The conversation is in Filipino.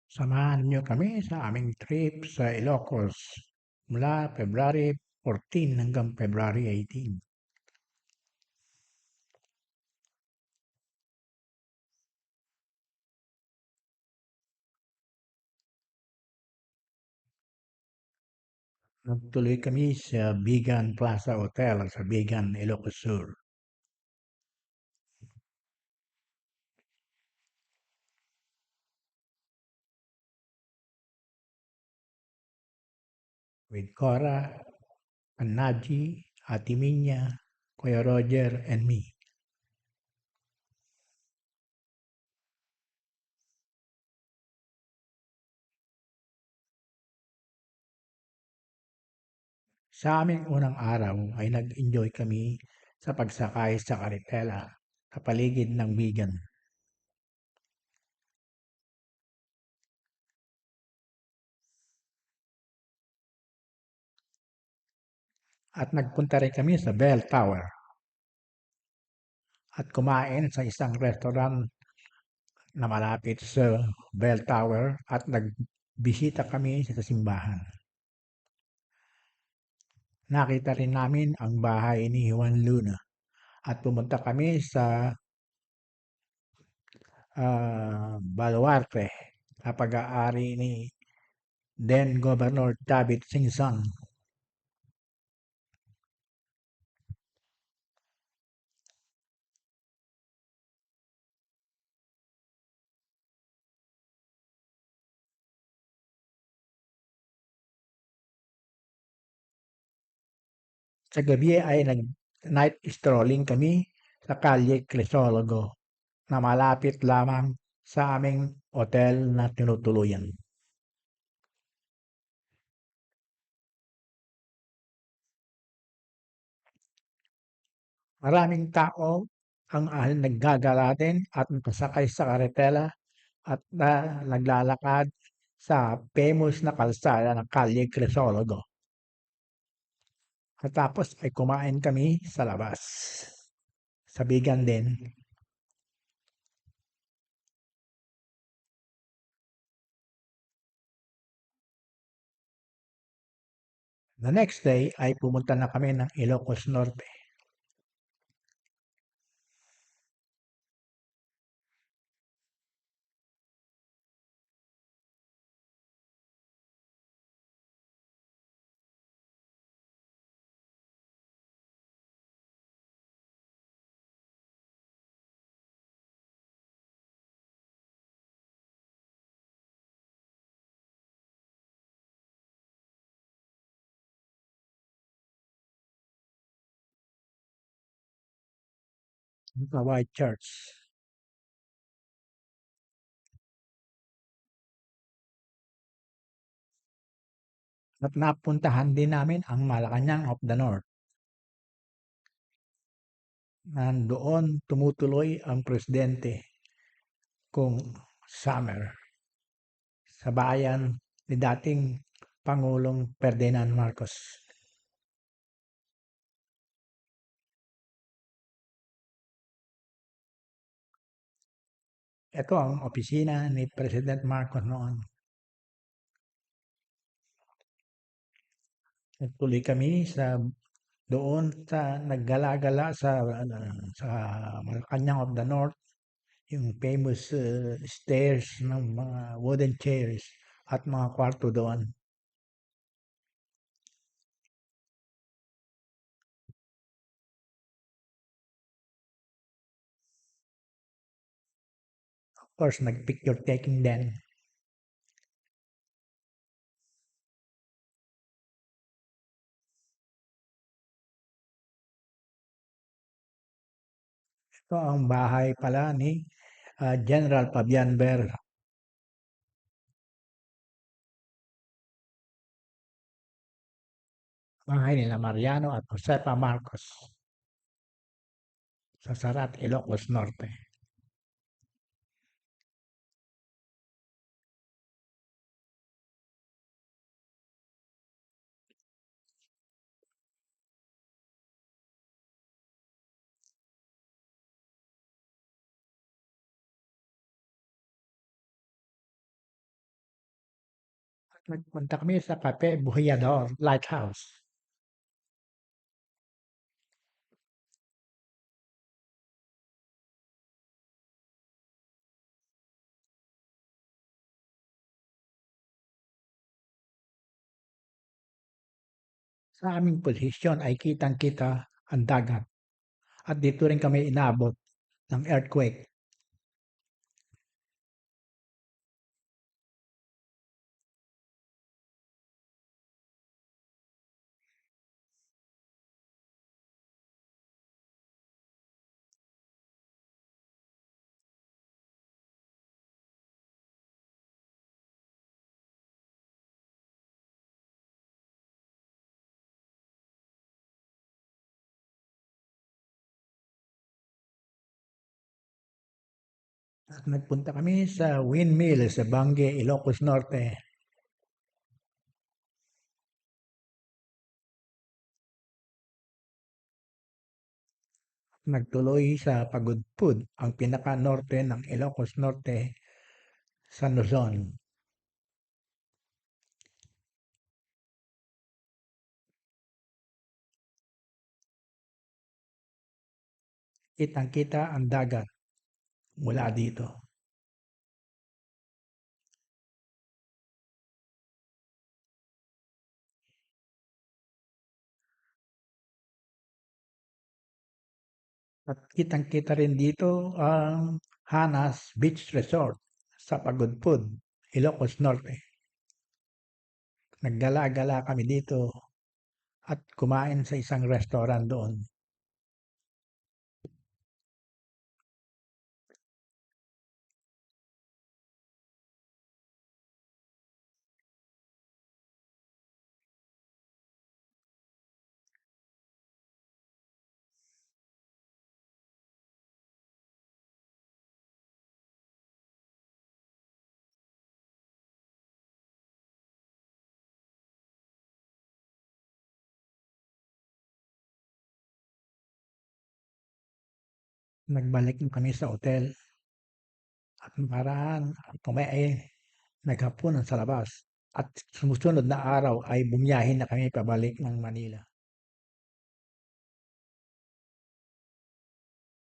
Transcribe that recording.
Samahan niyo kami sa aming trip sa Ilocos mula February 14 hanggang February 18. Nagtuloy kami sa Bigan Plaza Hotel sa Bigan, Ilocos Sur. With Cora, Naji, Ate Minya, Kuya Roger, and me. Sa aming unang araw ay nag-enjoy kami sa pagsakay sa karitela sa paligid ng Bigan at nagpunta rin kami sa Bell Tower at kumain sa isang restaurant na malapit sa Bell Tower at nagbisita kami sa simbahan. Nakita rin namin ang bahay ni Juan Luna at pumunta kami sa Baluarte na pag-aari ni then Governor David Singson. Sa gabi ay nag-night strolling kami sa Calle Crisologo na malapit lamang sa aming hotel na tinutuluyan. Maraming tao ang naggagala din at nakasakay sa karetela at naglalakad sa famous na kalsada ng Calle Crisologo. At tapos ay kumain kami sa labas. Sa Bigan din. The next day ay pumunta na kami ng Ilocos Norte. Sa White Church. At napuntahan din namin ang Malacanang of the North. Nandoon tumutuloy ang presidente kung Summer sa bayan ni dating Pangulong Ferdinand Marcos. Ito ang opisina ni President Marcos noon. Nagtuloy kami doon sa naggala-gala sa Malacanang of the North, yung famous stairs ng mga wooden chairs at mga kwarto doon. Of course, nag-picture taking din. Ito ang bahay pala ni General Fabian Ber. Bahay nila Mariano at Josepa Marcos sa Sarat, Ilocos Norte. Nagpunta kami sa Cape Buhayador Lighthouse. Sa aming posisyon ay kitang-kita ang dagat at dito rin kami inabot ng earthquake. At nagpunta kami sa windmill sa Bangue, Ilocos Norte. Nagtuloy sa Pagudpud, ang pinaka-norte ng Ilocos Norte sa Luzon. Kitang-kita ang dagat mula dito. At kitang-kita rin dito ang Hanas Beach Resort sa Pagudpud, Ilocos Norte. Naggala-gala kami dito at kumain sa isang restaurant doon. Nagbalik kami sa hotel at paraan kami ay naghapunan sa labas. At sumusunod na araw ay bumiyahe na kami pabalik ng Manila.